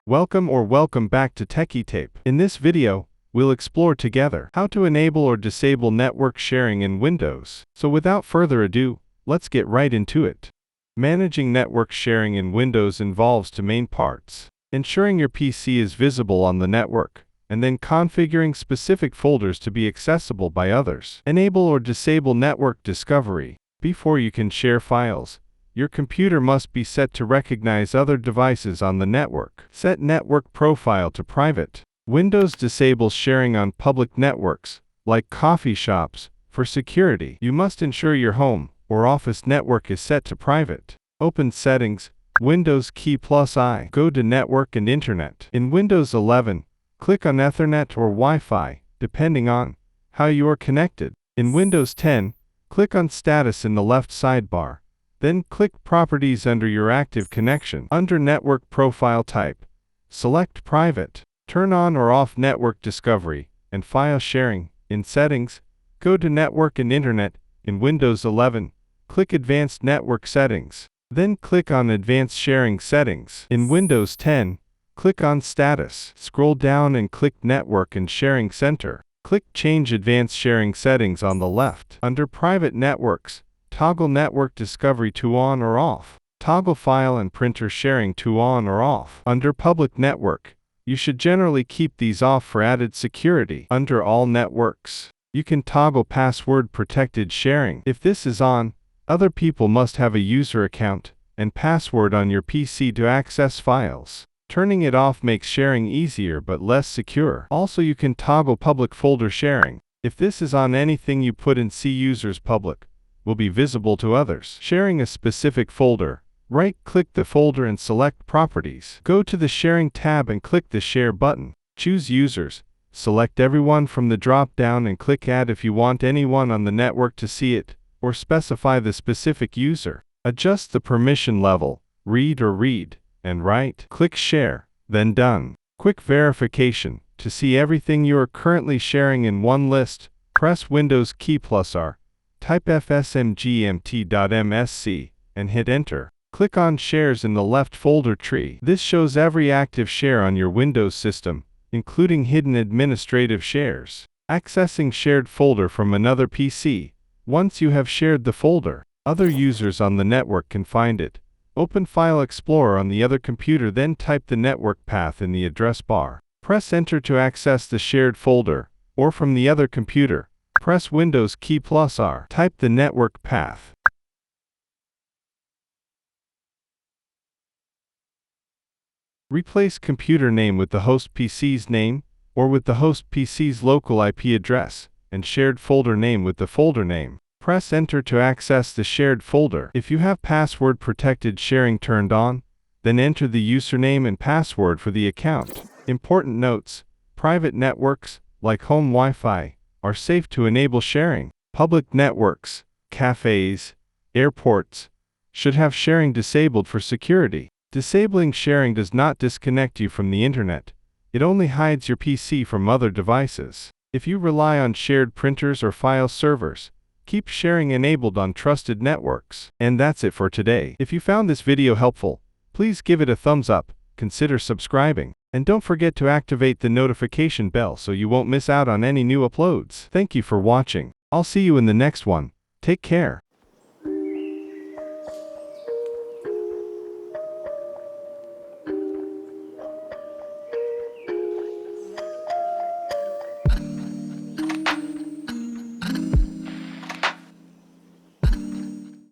Welcome back to TechieTape. In this video, we'll explore together how to enable or disable network sharing in Windows. So without further ado, let's get right into it. Managing network sharing in Windows involves two main parts: ensuring your PC is visible on the network, and then configuring specific folders to be accessible by others. Enable or disable network discovery. Before you can share files, your computer must be set to recognize other devices on the network. Set network profile to private. Windows disables sharing on public networks, like coffee shops, for security. You must ensure your home or office network is set to private. Open Settings, Windows key +I. Go to Network and Internet. In Windows 11, click on Ethernet or Wi-Fi, depending on how you are connected. In Windows 10, click on Status in the left sidebar. Then click Properties under your active connection. Under Network Profile Type, select Private. Turn on or off network discovery and file sharing. In Settings, go to Network and Internet. In Windows 11, click Advanced Network Settings. Then click on Advanced Sharing Settings. In Windows 10, click on Status. Scroll down and click Network and Sharing Center. Click Change Advanced Sharing Settings on the left. Under Private Networks, toggle network discovery to on or off. Toggle file and printer sharing to on or off. Under public network, you should generally keep these off for added security. Under all networks, you can toggle password protected sharing. If this is on, other people must have a user account and password on your PC to access files. Turning it off makes sharing easier but less secure. Also, you can toggle public folder sharing. If this is on, anything you put in C users public will be visible to others. Sharing a specific folder, right-click the folder and select Properties. Go to the Sharing tab and click the Share button. Choose Users. Select everyone from the drop-down and click Add if you want anyone on the network to see it, or specify the specific user. Adjust the permission level, read or read, and write. Click Share, then Done. Quick verification. To see everything you are currently sharing in one list, press Windows key +R. Type fsmgmt.msc and hit Enter. Click on Shares in the left folder tree. This shows every active share on your Windows system, including hidden administrative shares. Accessing shared folder from another PC. Once you have shared the folder, other users on the network can find it. Open File Explorer on the other computer, then type the network path in the address bar. Press Enter to access the shared folder, or from the other computer, press Windows key +R. Type the network path. Replace computer name with the host PC's name, or with the host PC's local IP address, and shared folder name with the folder name. Press Enter to access the shared folder. If you have password protected sharing turned on, then enter the username and password for the account. Important notes: private networks, like home Wi-Fi, are safe to enable sharing. Public networks, cafes, airports, should have sharing disabled for security. Disabling sharing does not disconnect you from the internet. It only hides your PC from other devices. If you rely on shared printers or file servers, keep sharing enabled on trusted networks. And that's it for today. If you found this video helpful, please give it a thumbs up, consider subscribing, and don't forget to activate the notification bell so you won't miss out on any new uploads. Thank you for watching. I'll see you in the next one. Take care.